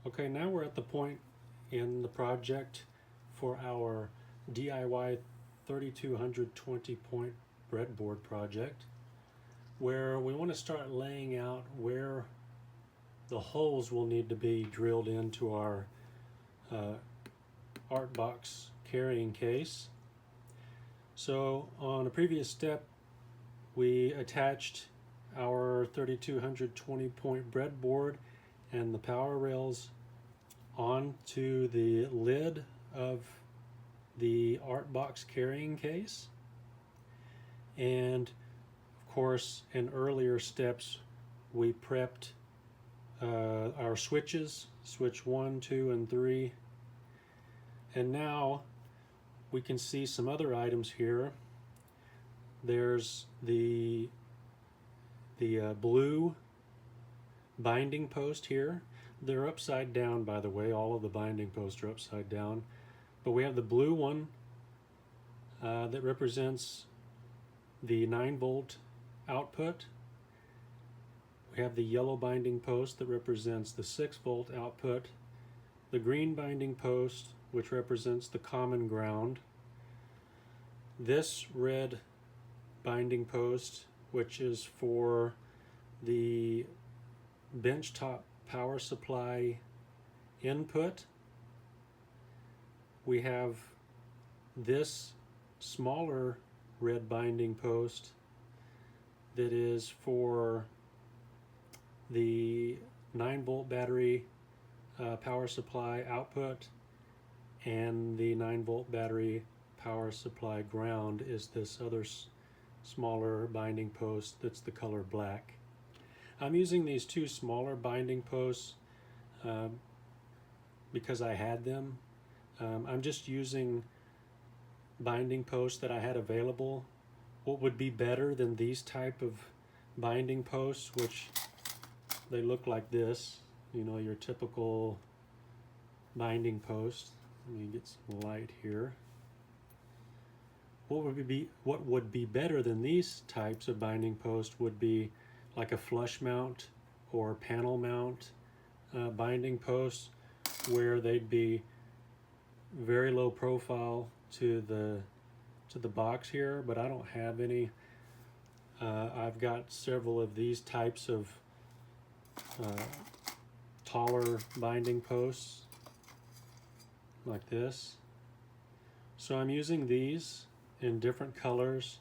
Okay, now we're at the point in the project for our DIY 3220 point breadboard project where we want to start laying out where the holes will need to be drilled into our art box carrying case. So on a previous step we attached our 3220 point breadboard and the power rails onto the lid of the art box carrying case. And of course, in earlier steps, we prepped our switches, switch 1, 2, and 3. And now we can see some other items here. There's the blue binding post here. They're upside down, by the way. All of the binding posts are upside down. But we have the blue one that represents the 9-volt output. We have the yellow binding post that represents the 6-volt output. The green binding post, which represents the common ground. This red binding post, which is for the benchtop power supply input. We have this smaller red binding post that is for the 9-volt battery power supply output, and the 9-volt battery power supply ground is this other smaller binding post that's the color black. I'm using these two smaller binding posts because I had them. I'm just using binding posts that I had available. What would be better than these type of binding posts, which they look like this, you know, your typical binding post. Let me get some light here. What would be better than these types of binding posts would be like a flush mount or panel mount binding posts, where they'd be very low profile to the box here, but I don't have any. I've got several of these types of taller binding posts like this. So I'm using these in different colors,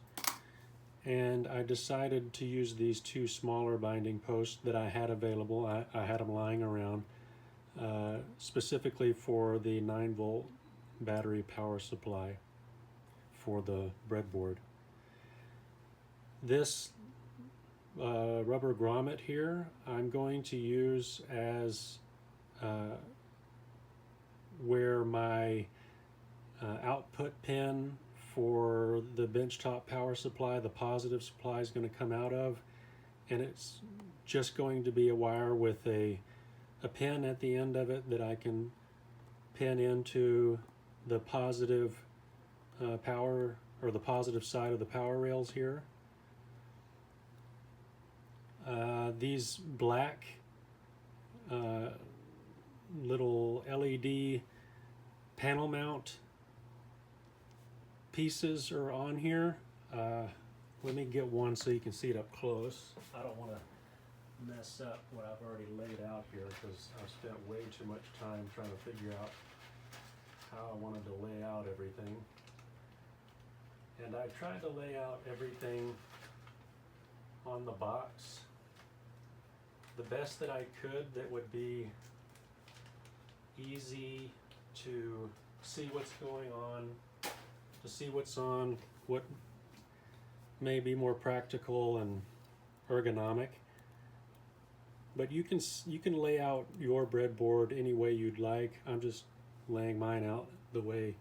and I decided to use these two smaller binding posts that I had available. I had them lying around specifically for the 9-volt battery power supply for the breadboard. This rubber grommet here I'm going to use as where my output pin for the benchtop power supply, the positive supply, is going to come out of, and it's just going to be a wire with a pin at the end of it that I can pin into the positive power, or the positive side of the power rails here. These black little LED panel mount pieces are on here. Let me get one so you can see it up close. I don't want to mess up what I've already laid out here, because I've spent way too much time trying to figure out how I wanted to lay out everything. And I tried to lay out everything on the box the best that I could, that would be easy to see what's going on, to see what's on, what may be more practical and ergonomic. But you can lay out your breadboard any way you'd like. I'm just laying mine out the way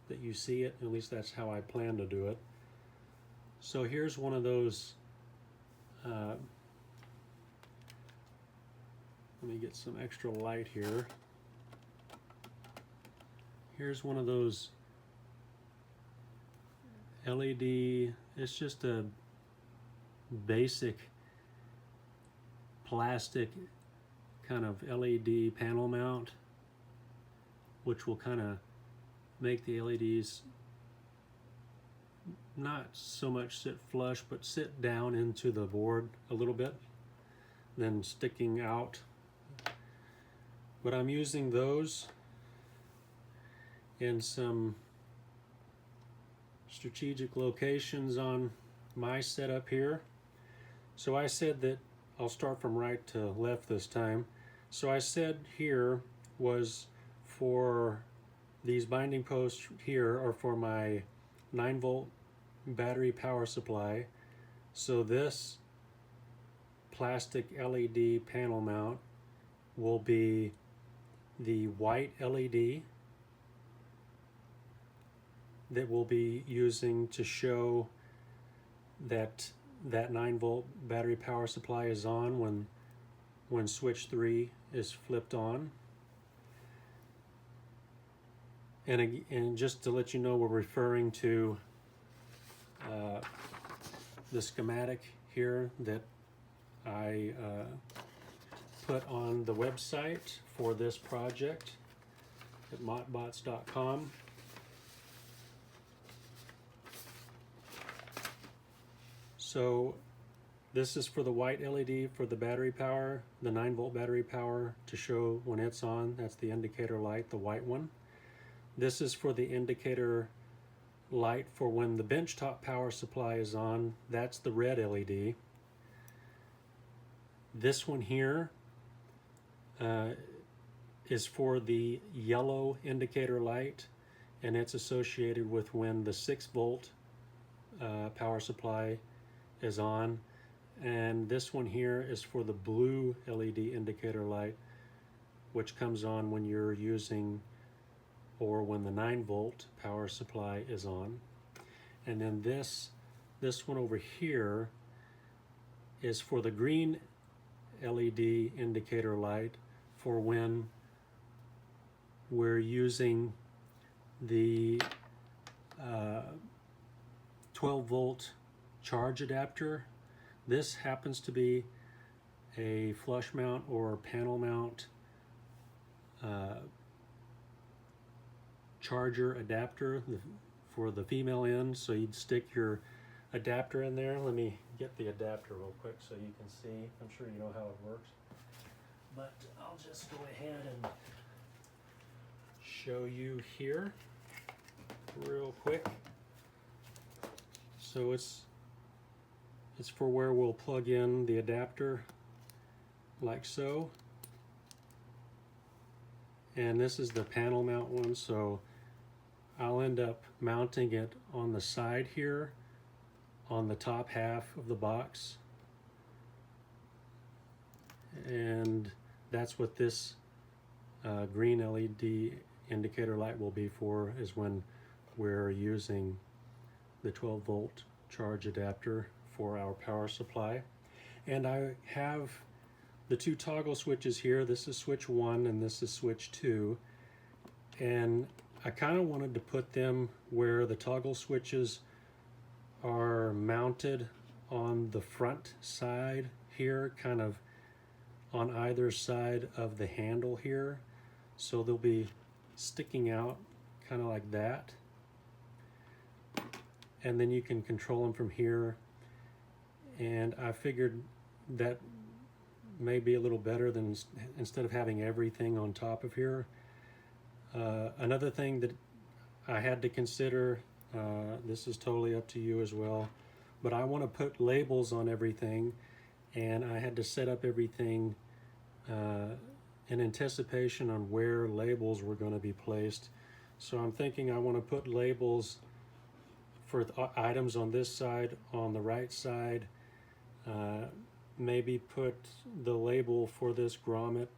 that you see it. At least that's how I plan to do it. So here's one of those. Let me get some extra light here. Here's one of those LED. It's just a basic plastic kind of LED panel mount, which will kind of make the LEDs not so much sit flush, but sit down into the board a little bit, then sticking out. But I'm using those in some strategic locations on my setup here. So I said that I'll start from right to left this time. So I said here was for these binding posts here are for my 9-volt battery power supply. So this plastic LED panel mount will be the white LED that we'll be using to show that 9-volt battery power supply is on when switch 3 is flipped on. And just to let you know, we're referring to the schematic here that I put on the website for this project at mottbots.com. So this is for the white LED for the battery power, the 9-volt battery power to show when it's on. That's the indicator light, the white one. This is for the indicator light for when the benchtop power supply is on. That's the red LED. This one here is for the yellow indicator light, and it's associated with when the 6-volt power supply is on. And this one here is for the blue LED indicator light, which comes on when you're using or when the 9-volt power supply is on. And then this one over here is for the green LED indicator light for when we're using the 12-volt charge adapter. This happens to be a flush mount or panel mount charger adapter for the female end. So you'd stick your adapter in there. Let me get the adapter real quick so you can see. I'm sure you know how it works, but I'll just go ahead and show you here real quick. So it's for where we'll plug in the adapter like so. And this is the panel mount one, so I'll end up mounting it on the side here on the top half of the box. And that's what this green LED indicator light will be for, is when we're using the 12-volt charge adapter for our power supply. And I have the two toggle switches here. This is switch 1 and this is switch 2. And I kind of wanted to put them where the toggle switches are mounted on the front side here, kind of on either side of the handle here. So they'll be sticking out kind of like that. And then you can control them from here. And I figured that may be a little better than instead of having everything on top of here. Another thing that I had to consider, this is totally up to you as well, but I want to put labels on everything, and I had to set up everything in anticipation on where labels were going to be placed. So I'm thinking I want to put labels for items on this side, on the right side, maybe put the label for this grommet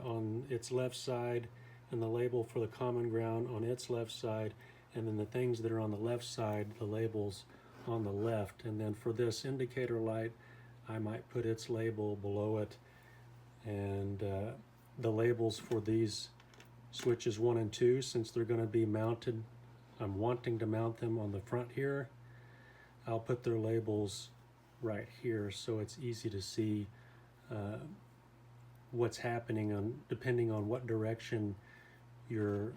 on its left side, and the label for the common ground on its left side, and then the things that are on the left side, the labels on the left. And then for this indicator light, I might put its label below it, and the labels for these switches 1 and 2, since they're going to be mounted, I'm wanting to mount them on the front here, I'll put their labels right here so it's easy to see what's happening on depending on what direction you're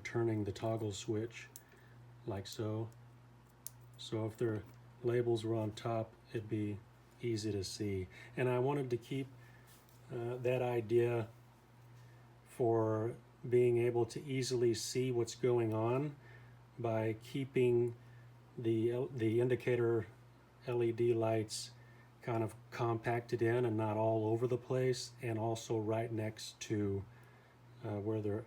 turning the toggle switch, like so. So if their labels were on top, it'd be easy to see. And I wanted to keep that idea for being able to easily see what's going on by keeping the indicator LED lights kind of compacted in and not all over the place, and also right next to where they're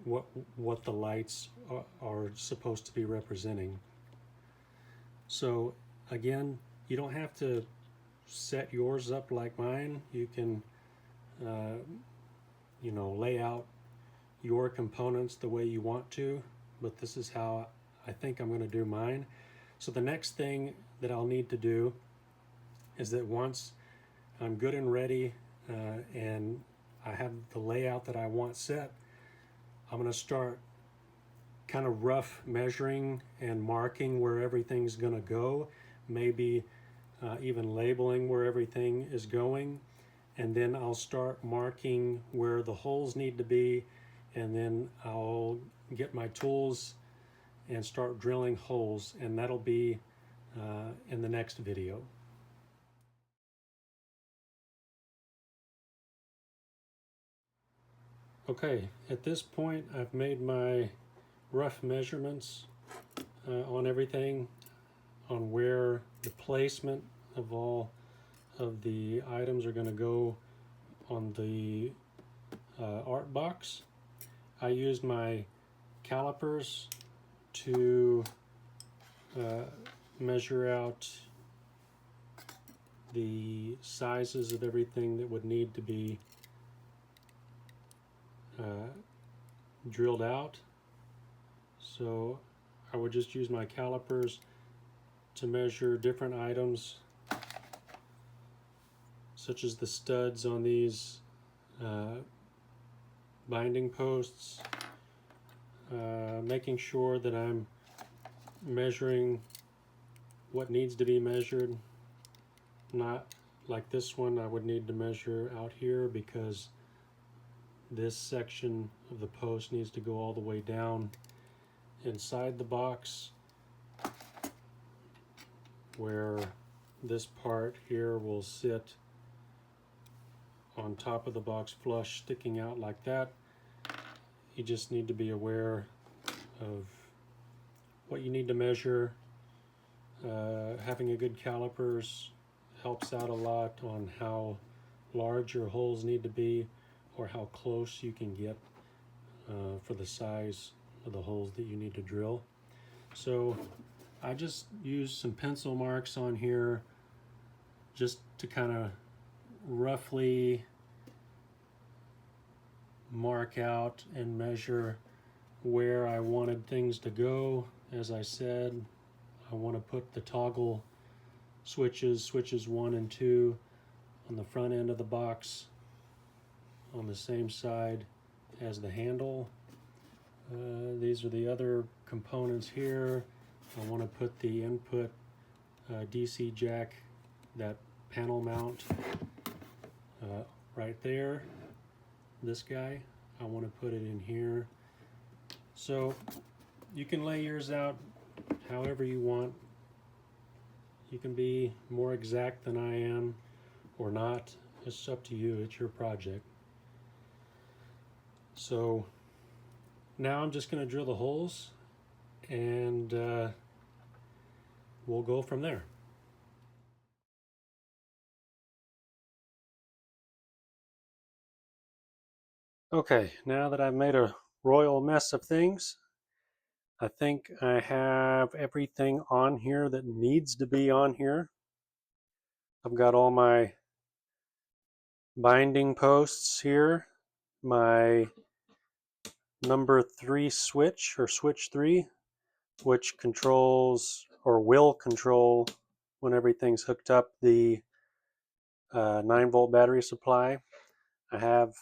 what the lights are supposed to be representing. So again, you don't have to set yours up like mine. You can lay out your components the way you want to, but this is how I think I'm going to do mine. So the next thing that I'll need to do is that once I'm good and ready and I have the layout that I want set, I'm going to start kind of rough measuring and marking where everything's going to go, maybe even labeling where everything is going, and then I'll start marking where the holes need to be, and then I'll get my tools and start drilling holes, and that'll be in the next video. Okay, at this point I've made my rough measurements on everything, on where the placement of all of the items are going to go on the art box. I used my calipers to measure out the sizes of everything that would need to be drilled out. So I would just use my calipers to measure different items, such as the studs on these binding posts, making sure that I'm measuring what needs to be measured. Not like this one, I would need to measure out here because this section of the post needs to go all the way down inside the box, where this part here will sit on top of the box flush, sticking out like that. You just need to be aware of what you need to measure. Having a good calipers helps out a lot on how large your holes need to be, or how close you can get for the size of the holes that you need to drill. So I just used some pencil marks on here just to kind of roughly mark out and measure where I wanted things to go. As I said, I want to put the toggle switches 1 and 2 on the front end of the box on the same side as the handle. These are the other components here. I want to put the input DC jack, that panel mount right there. This guy, I want to put it in here. So you can lay yours out however you want. You can be more exact than I am or not. It's up to you. It's your project. So now I'm just going to drill the holes, and we'll go from there. Okay, now that I've made a royal mess of things, I think I have everything on here that needs to be on here. I've got all my binding posts here, my number 3 switch, or switch 3, which controls or will control, when everything's hooked up, the 9-volt battery supply. I have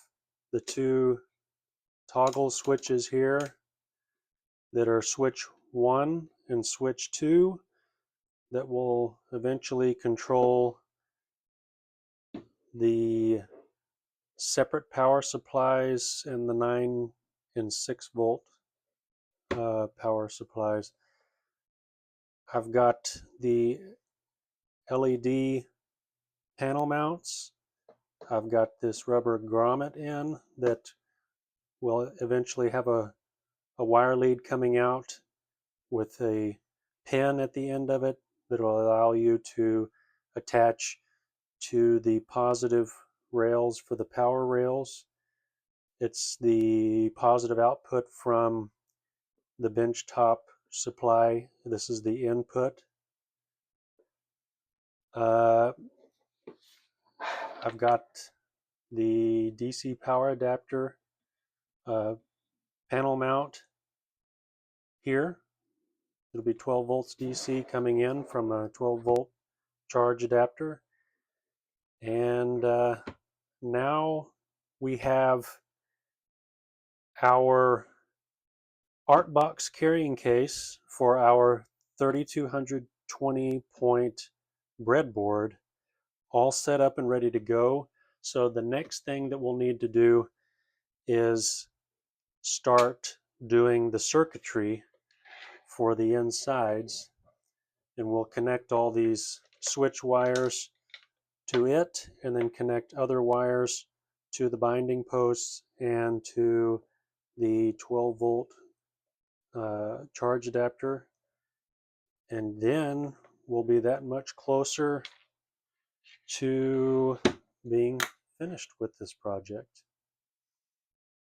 the 2 toggle switches here that are switch 1 and switch 2 that will eventually control the separate power supplies and the 9 and 6 volt power supplies. I've got the LED panel mounts. I've got this rubber grommet in that will eventually have a wire lead coming out with a pin at the end of it that will allow you to attach to the positive rails for the power rails. It's the positive output from the benchtop supply. This is the input. I've got the DC power adapter panel mount here. It'll be 12 volts DC coming in from a 12 volt charge adapter. And now we have our art box carrying case for our 3220 point breadboard all set up and ready to go. So the next thing that we'll need to do is start doing the circuitry for the insides, and we'll connect all these switch wires to it and then connect other wires to the binding posts and to the 12 volt charge adapter, and then we'll be that much closer to being finished with this project.